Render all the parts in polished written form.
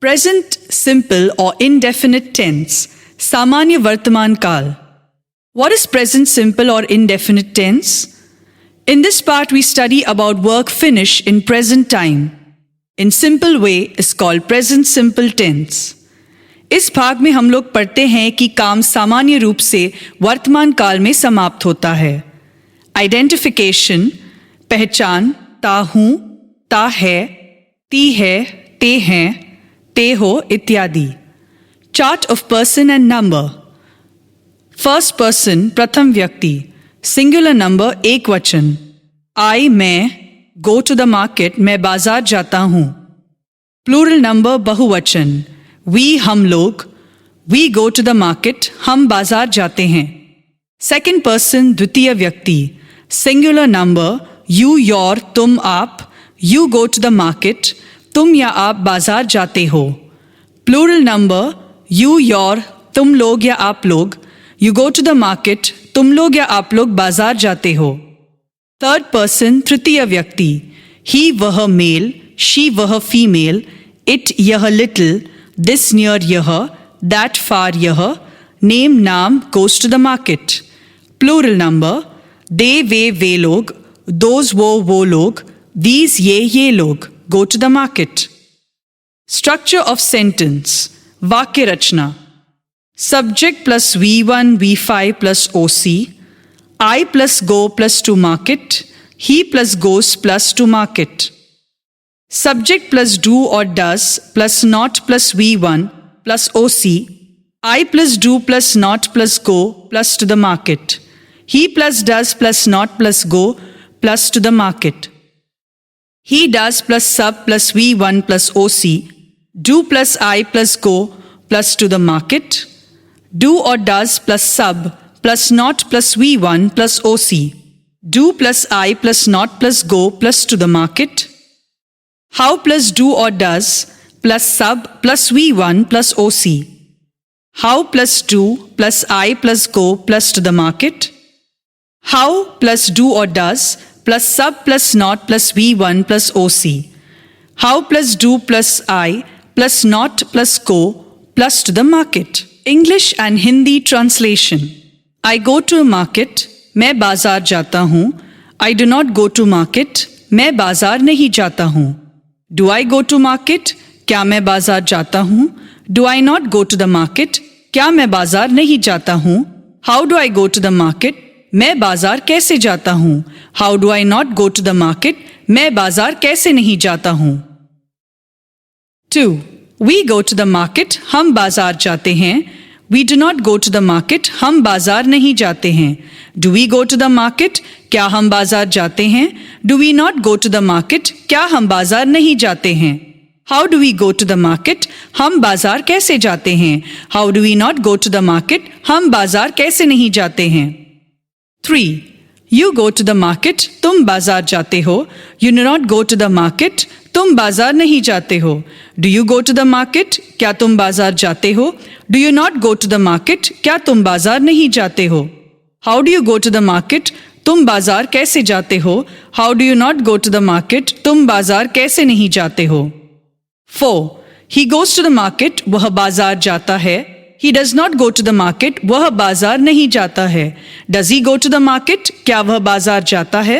Present simple or indefinite tense. सामान्य वर्तमान काल. What is present simple or indefinite tense? In this part we study about work finish in present time. In simple way is called present simple tense. इस भाग में हम लोग पढ़ते हैं कि काम सामान्य रूप से वर्तमान काल में समाप्त होता है. आइडेंटिफिकेशन, पहचान, ता हूँ, ता है, ती है, ते हैं, ते हो इत्यादि. Chart of person and number. First person प्रथम व्यक्ति, सिंगुलर नंबर एक वचन. आई मैं, गो टू द मार्केट मैं बाजार जाता हूँ. प्लूरल नंबर बहुवचन. वी हम लोग, we go to the market हम बाजार जाते हैं. सेकेंड पर्सन द्वितीय व्यक्ति, सिंगुलर नंबर यू योर तुम आप, you go to the market तुम या आप बाजार जाते हो. प्लूरल नंबर यू योर तुम लोग या आप लोग, you go to the market तुम लोग या आप लोग बाजार जाते हो. थर्ड पर्सन तृतीय व्यक्ति, ही वह मेल, शी वह फीमेल, इट यह लिटिल, दिस नियर यह, दैट फार यह, नेम नाम, goes to the market. Plural number they वे लोग, दोज वो लोग, दीज ये लोग, go to the market. Structure of sentence. वाक्य रचना. Subject plus V1 V5 plus OC, I plus go plus to market, he plus goes plus to market. Subject plus do और does plus not plus V1 plus OC, I plus do plus not plus go plus to the market, he plus does plus not plus go plus to the market. He does plus sub plus V1 plus OC, do plus I plus go plus to the market, do or does plus sub plus not plus V1 plus OC, do plus I plus not plus go plus to the market. How plus do or does plus sub plus V1 plus OC, how plus do plus I plus go plus to the market. How plus do or does plus sub plus not plus V1 plus OC, how plus do plus I plus not plus go plus to the market. English and Hindi translation. I go to a market, मैं बाजार जाता हूँ. I do not go to market, मैं बाजार नहीं जाता हूँ. Do I go to market, क्या मैं बाजार जाता हूँ. Do I not go to the market, क्या मैं बाजार नहीं जाता हूँ. How do I go to the market, मैं बाजार कैसे जाता हूँ. How do I not go to the market, मैं बाजार कैसे नहीं जाता हूँ. 2. We go to the market, हम बाजार जाते हैं. We do not go to the market, हम बाजार नहीं जाते हैं. Do we go to the market, क्या हम बाजार जाते हैं. Do we not go to the market, क्या हम बाजार नहीं जाते हैं. How do we go to the market, हम बाजार कैसे जाते हैं. How do we not go to the market, हम बाजार कैसे नहीं जाते हैं. 3. You go to the market, तुम बाजार जाते हो. You do not go to the market, तुम बाजार नहीं जाते हो. Do you go to the market, क्या तुम बाजार जाते हो. Do you not go to the market, क्या तुम बाजार नहीं जाते हो. How do you go to the market, तुम बाजार कैसे जाते हो. How do you not go to the market, तुम बाजार कैसे नहीं जाते हो. 4. He goes to the market, वह बाजार जाता है. He does not go to the market, वह बाजार नहीं जाता है. Does he go to the market, क्या वह बाजार जाता है.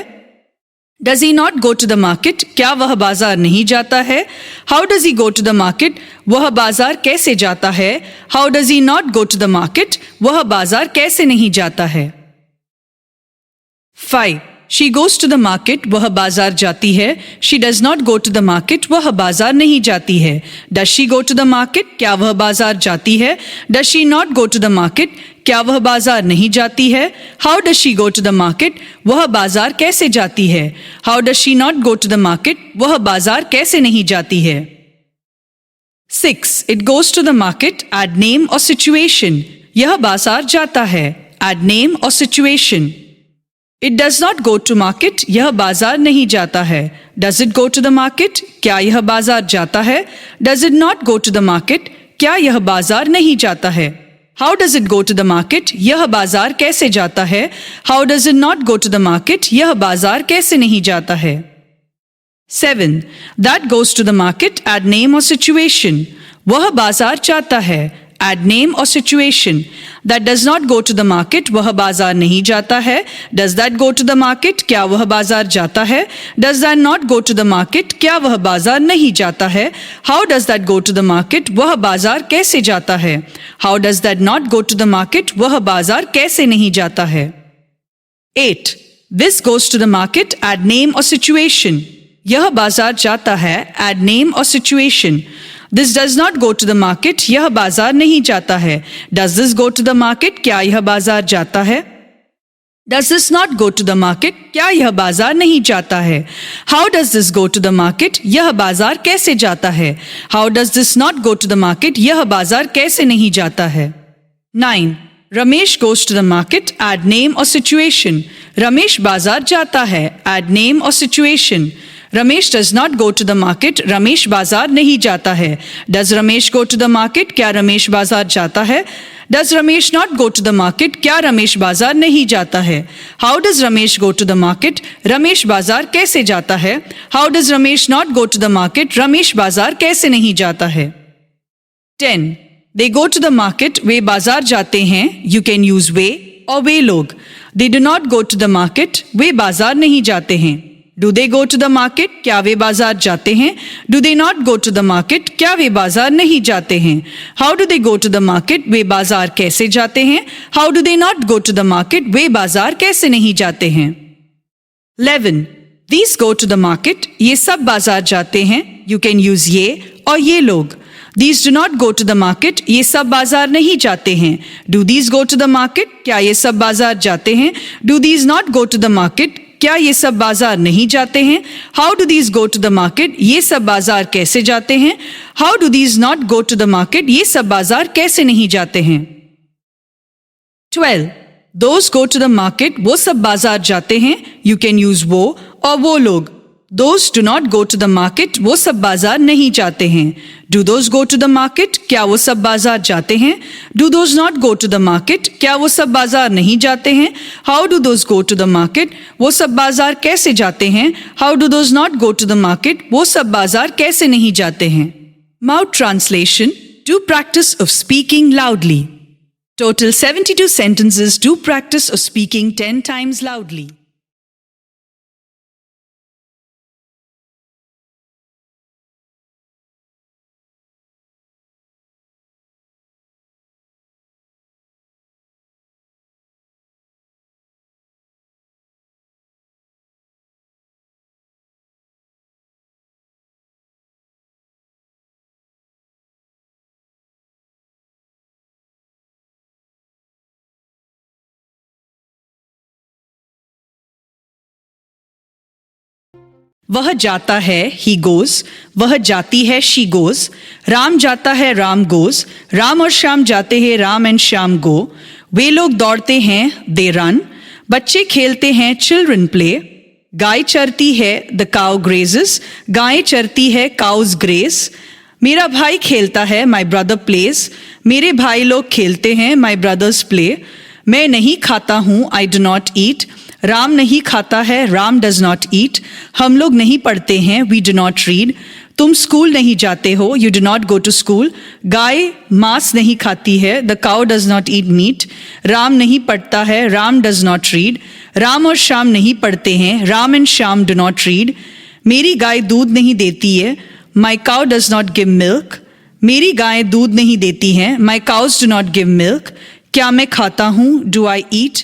Does he not go to the market, क्या वह बाजार नहीं जाता है. How does he go to the market, वह बाजार कैसे जाता है. How does he not go to the market, वह बाजार कैसे नहीं जाता है. 5. She goes to the market, वह बाजार जाती है. She does not go to the market, वह बाजार नहीं जाती है. Does she go to the market, क्या वह बाजार जाती है. Does she not go to the market, क्या वह बाजार नहीं जाती है. How does she go to the market, वह बाजार कैसे जाती है. How does she not go to the market, वह बाजार कैसे नहीं जाती है. 6. It goes to the market, add name or situation, यह बाजार जाता है. Add name or situation. It does not go to market, यह बाजार नहीं जाता है. Does it go to the market, क्या यह बाजार जाता है. Does it not go to the market, क्या यह बाजार नहीं जाता है. How does it go to the market, यह बाजार कैसे जाता है. How does it not go to the market, यह बाजार कैसे नहीं जाता है. 7. That goes to the market, add name or situation, वह बाजार जाता है. Add name or situation. That does not go to the market. वह बाजार नहीं जाता है. Does that go to the market? क्या वह बाजार जाता है? Does that not go to the market? क्या वह बाजार नहीं जाता है? How does that go to the market? वह बाजार कैसे जाता है? How does that not go to the market? वह बाजार कैसे नहीं जाता है? 8. This goes to the market. Add name or situation. यह बाजार जाता है. Add name or situation. This does not go to the market. यह बाजार नहीं जाता है. Does this go to the market? क्या यह बाजार जाता है? Does this not go to the market? क्या यह बाजार नहीं जाता है? How does this go to the market? यह बाजार कैसे जाता है? How does this not go to the market? यह बाजार कैसे नहीं जाता है? 9. Ramesh goes to the market. Add name or situation. Ramesh बाजार जाता है. Add name or situation. Ramesh does not go to the market. Ramesh बाजार नहीं जाता है. Does Ramesh go to the market? क्या रमेश बाजार जाता है? Does Ramesh not go to the market? क्या रमेश बाजार नहीं जाता है? How does Ramesh go to the market? Ramesh बाजार कैसे जाता है? How does Ramesh not go to the market? Ramesh बाजार कैसे नहीं जाता है? 10. They go to the market. वे बाजार जाते हैं. You can use वे और वे लोग. They do not go to the market. वे बाजार नहीं जाते हैं. Do they go to the market? क्या वे बाजार जाते हैं? Do they not go to the market? क्या वे बाजार नहीं जाते हैं? How do they go to the market? वे बाजार कैसे जाते हैं? How do they not go to the market? वे बाजार कैसे नहीं जाते हैं? 11. These go to the market. ये सब बाजार जाते हैं. You can use ये और ये लोग. These do not go to the market. ये सब बाजार नहीं जाते हैं. Do these go to the market? क्या ये सब बाजार जाते हैं? Do these not go to the market? क्या ये सब बाजार नहीं जाते हैं? How do these go to the market? ये सब बाजार कैसे जाते हैं? How do these not go to the market? ये सब बाजार कैसे नहीं जाते हैं? 12. Those go to the market. वो सब बाजार जाते हैं. You can use वो और वो लोग. Those do not go to the market. वो सब बाजार नहीं जाते हैं. Do those go to the market? क्या वो सब बाजार जाते हैं? Do those not go to the market? क्या वो सब बाजार नहीं जाते हैं? How do those go to the market? वो सब बाजार कैसे जाते हैं? How do those not go to the market? वो सब बाजार कैसे नहीं जाते हैं? Mouth translation. Do practice of speaking loudly. Total 72 sentences. Do practice of speaking 10 times loudly. वह जाता है, he goes. वह जाती है, she goes. राम जाता है, राम goes. राम और श्याम जाते हैं, राम एंड श्याम go. वे लोग दौड़ते हैं, they run. बच्चे खेलते हैं, children play. गाय चरती है, the cow grazes. गायें चरती है, cows graze. मेरा भाई खेलता है, my brother plays. मेरे भाई लोग खेलते हैं, my brothers play. मैं नहीं खाता हूँ, I do not eat. Ram नहीं खाता है, राम डज नॉट ईट. हम लोग नहीं पढ़ते हैं, वी डू नॉट रीड. तुम स्कूल नहीं जाते हो, you do not go to school. गाय मांस नहीं खाती है, the cow does not eat meat. Ram नहीं पढ़ता है, Ram does not read. Ram और श्याम नहीं पढ़ते हैं, Ram and Shyam do not read. मेरी गाय दूध नहीं देती है, my cow does not give milk. मेरी गाय दूध नहीं देती हैं, my cause do not give milk. क्या मैं खाता हूँ, डू आई ईट.